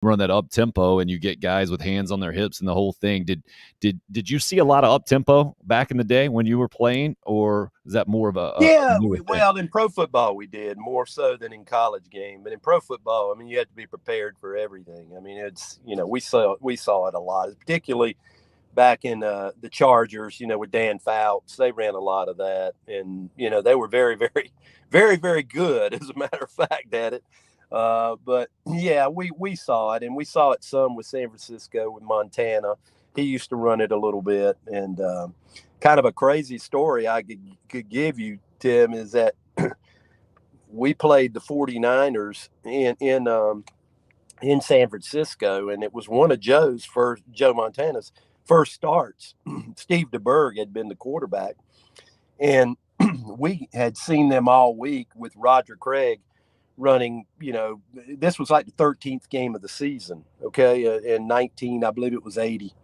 run that up tempo and you get guys with hands on their hips and the whole thing. Did you see a lot of up tempo back in the day when you were playing, or is that more of a Yeah, newer thing? well, in pro football we did more so than in college game, but in pro football, I mean, you have to be prepared for everything. I mean, it's we saw it a lot, particularly back in the Chargers. With Dan Fouts, they ran a lot of that, and they were very, very, very, very good, as a matter of fact, at it. But yeah, we saw it, and we saw it some with San Francisco, with Montana. He used to run it a little bit, and kind of a crazy story I could give you, Tim, is that we played the 49ers in San Francisco, and it was one of Joe Montana's first starts. Steve DeBerg had been the quarterback, and we had seen them all week with Roger Craig running. This was like the 13th game of the season, okay, in 19, I believe it was 80.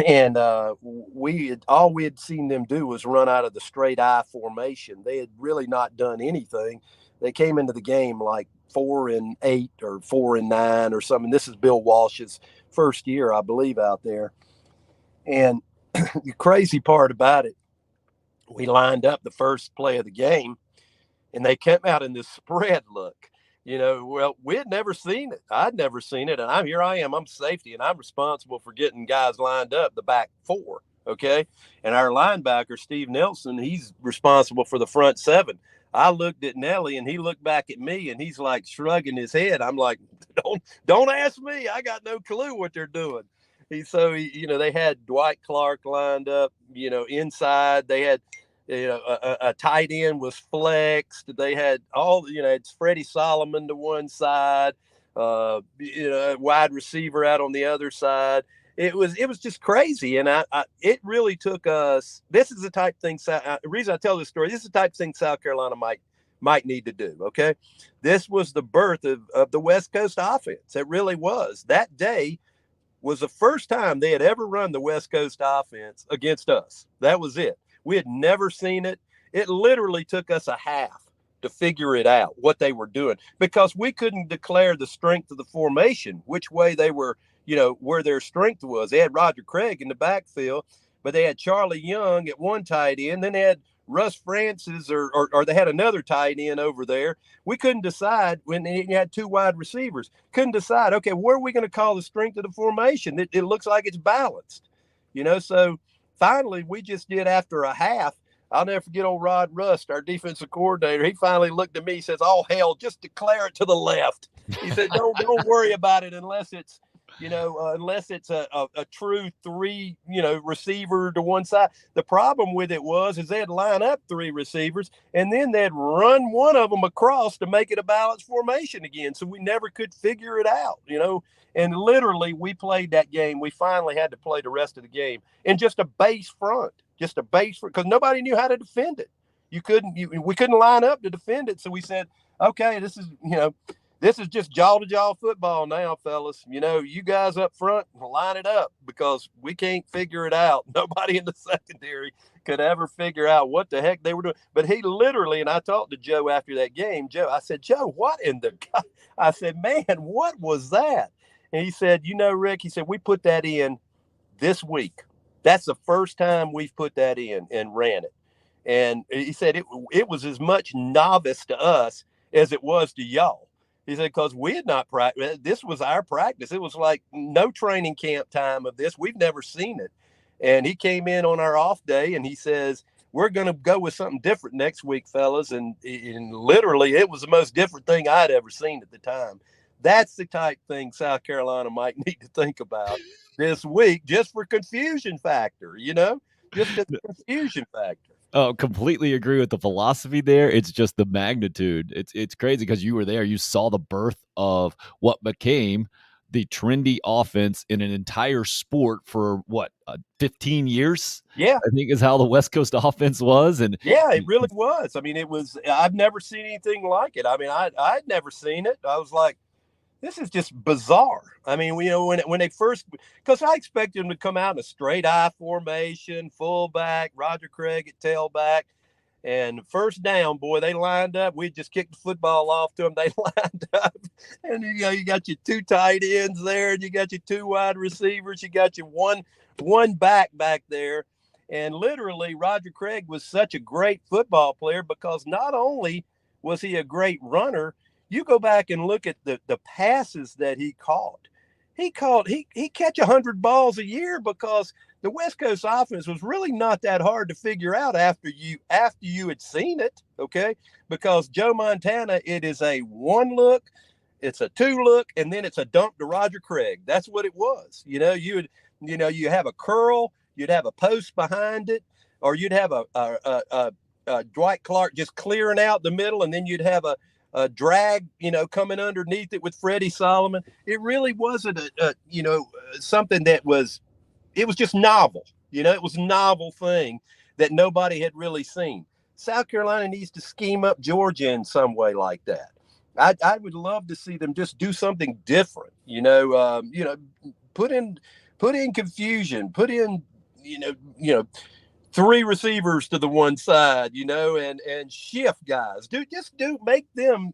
And all we had seen them do was run out of the straight I formation. They had really not done anything. They came into the game like 4-8 or 4-9 or something. This is Bill Walsh's first year, I believe, out there. And the crazy part about it, we lined up the first play of the game, and they came out in this spread look. Well, we had never seen it. I'd never seen it. And I am. I'm safety, and I'm responsible for getting guys lined up, the back four. Okay. And our linebacker, Steve Nelson, he's responsible for the front seven. I looked at Nelly, and he looked back at me, and he's like shrugging his head. I'm like, don't ask me. I got no clue what they're doing. They had Dwight Clark lined up, inside. They had a tight end was flexed. They had it's Freddie Solomon to one side, wide receiver out on the other side. It was just crazy, and it really took us. This is the type thing. The reason I tell this story, this is the type thing South Carolina might need to do. Okay, this was the birth of the West Coast offense. It really was. That day was the first time they had ever run the West Coast offense against us. That was it. We had never seen it. It literally took us a half to figure it out, what they were doing, because we couldn't declare the strength of the formation, which way they were, where their strength was. They had Roger Craig in the backfield, but they had Charlie Young at one tight end. Then they had Russ Francis, or they had another tight end over there. We couldn't decide when they had two wide receivers. Couldn't decide, okay, where are we going to call the strength of the formation? It looks like it's balanced, so finally, we just did after a half. I'll never forget old Rod Rust, our defensive coordinator. He finally looked at me. He says, "Oh hell, just declare it to the left." He said, "Don't worry about it unless it's a true three receiver to one side." The problem with it is they'd line up three receivers, and then they'd run one of them across to make it a balanced formation again. So we never could figure it out. And literally, we played that game. We finally had to play the rest of the game in just a base front, because nobody knew how to defend it. We couldn't line up to defend it. So we said, okay, this is just jaw to jaw football now, fellas. You guys up front, line it up, because we can't figure it out. Nobody in the secondary could ever figure out what the heck they were doing. But he literally, and I talked to Joe after that game. I said, Joe, what in the God? I said, man, what was that? And he said, Rick, he said, we put that in this week. That's the first time we've put that in and ran it. And he said it was as much novice to us as it was to y'all. He said, because we had not practiced. This was our practice. It was like no training camp time of this. We've never seen it. And he came in on our off day, and he says, we're going to go with something different next week, fellas. And literally, it was the most different thing I'd ever seen at the time. That's the type thing South Carolina might need to think about this week, just for confusion factor, just the confusion factor. Oh, completely agree with the philosophy there. It's just the magnitude. It's crazy because you were there. You saw the birth of what became the trendy offense in an entire sport for 15 years? Yeah. I think is how the West Coast offense was. And yeah, it really was. I mean, I've never seen anything like it. I mean, I'd never seen it. I was like, this is just bizarre. I mean, when they first, because I expected them to come out in a straight I formation, fullback, Roger Craig at tailback. And first down, boy, they lined up. We just kicked the football off to them. They lined up, and you got your two tight ends there, and you got your two wide receivers. You got your one back there, and literally Roger Craig was such a great football player because not only was he a great runner, you go back and look at the passes that he caught. He catch 100 balls a year because the West Coast offense was really not that hard to figure out after you had seen it, okay? Because Joe Montana, it is a one look, it's a two look, and then it's a dump to Roger Craig. That's what it was. You have a curl, you'd have a post behind it, or you'd have a Dwight Clark just clearing out the middle, and then you'd have a drag, coming underneath it with Freddie Solomon. It really wasn't something that was, it was just novel. It was a novel thing that nobody had really seen. South Carolina needs to scheme up Georgia in some way like that. I would love to see them just do something different. Put in confusion. Put in three receivers to the one side, and shift guys. Make them.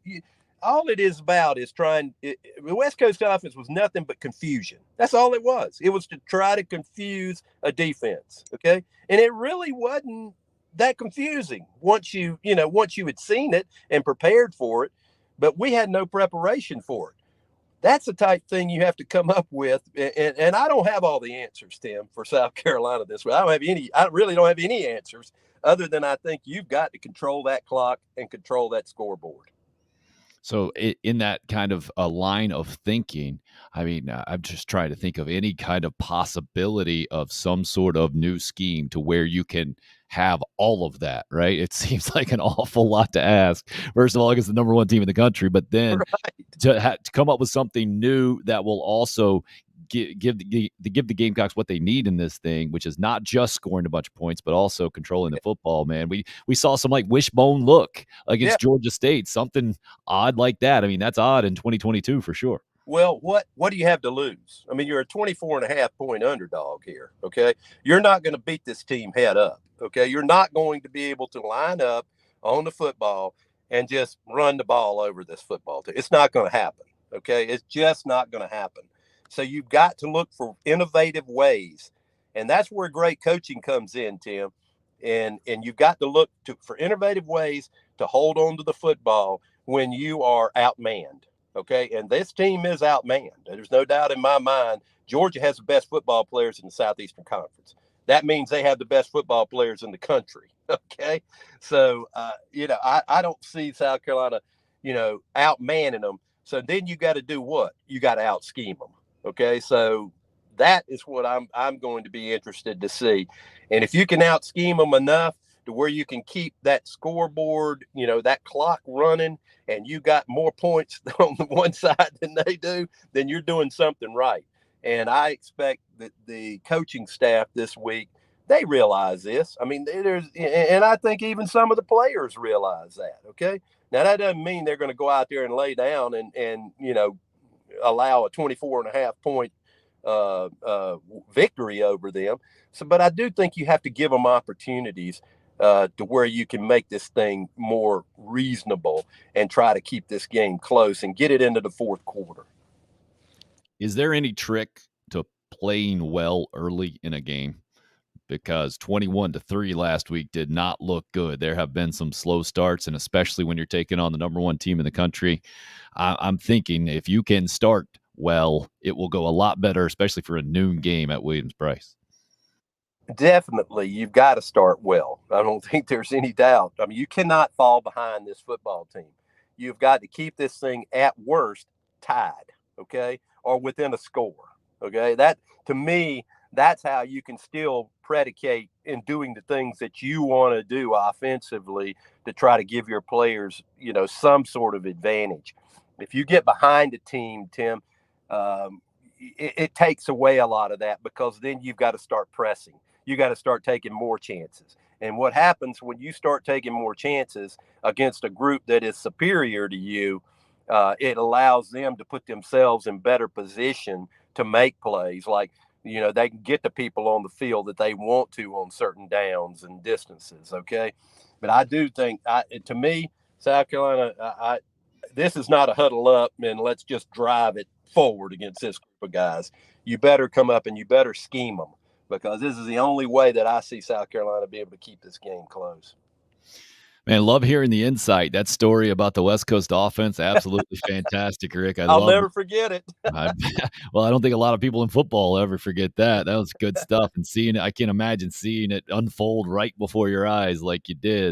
All it is about is the West Coast offense was nothing but confusion. That's all it was. It was to try to confuse a defense. Okay. And it really wasn't that confusing once you had seen it and prepared for it, but we had no preparation for it. That's the type thing you have to come up with. And I don't have all the answers, Tim, for South Carolina this way. I really don't have any answers other than I think you've got to control that clock and control that scoreboard. So in that kind of a line of thinking, I mean, I'm just trying to think of any kind of possibility of some sort of new scheme to where you can have all of that, right? It seems like an awful lot to ask. First of all, against the number one team in the country, but then Right. to come up with something new that will also give the Gamecocks what they need in this thing, which is not just scoring a bunch of points, but also controlling the football. Man, we saw some like wishbone look Yeah. against Georgia State, something odd like that. I mean, that's odd in 2022 for sure. Well, what do you have to lose? I mean, you're a 24.5 point underdog here. Okay. You're not going to beat this team head up. Okay. You're not going to be able to line up on the football and just run the ball over this football team. It's not going to happen. Okay. It's just not going to happen. So you've got to look for innovative ways. And that's where great coaching comes in, Tim. And you've got to look for innovative ways to hold on to the football when you are outmanned. Okay. And this team is outmanned. There's no doubt in my mind. Georgia has the best football players in the Southeastern Conference. That means they have the best football players in the country. Okay. So, I don't see South Carolina, outmanning them. So then you got to do what? You got to out scheme them. Okay. So that is what I'm going to be interested to see. And if you can out scheme them enough to where you can keep that scoreboard, that clock running, and you got more points on the one side than they do, then you're doing something right. And I expect that the coaching staff this week, they realize this. I mean, and I think even some of the players realize that. Okay. Now, that doesn't mean they're going to go out there and lay down and allow a 24.5 point victory over them. So, but I do think you have to give them opportunities to where you can make this thing more reasonable and try to keep this game close and get it into the fourth quarter. Is there any trick to playing well early in a game? Because 21-3 last week did not look good. There have been some slow starts, and especially when you're taking on the number one team in the country, I'm thinking if you can start well, it will go a lot better, especially for a noon game at Williams-Brice. Definitely, you've got to start well. I don't think there's any doubt. I mean, you cannot fall behind this football team. You've got to keep this thing at worst tied, okay, or within a score, okay. That, to me, that's how you can still predicate in doing the things that you want to do offensively to try to give your players, some sort of advantage. If you get behind a team, Tim, it takes away a lot of that because then you've got to start pressing. You got to start taking more chances. And what happens when you start taking more chances against a group that is superior to you, it allows them to put themselves in better position to make plays. Like They can get the people on the field that they want to on certain downs and distances. Okay, but I do think, to me, South Carolina, this is not a huddle up and let's just drive it forward against this group of guys. You better come up and you better scheme them, because this is the only way that I see South Carolina be able to keep this game close. Man, love hearing the insight. That story about the West Coast offense, absolutely fantastic, Rick. I I'll love never forget it. I well, I don't think a lot of people in football will ever forget that. That was good stuff, and seeing it I can't imagine seeing it unfold right before your eyes like you did.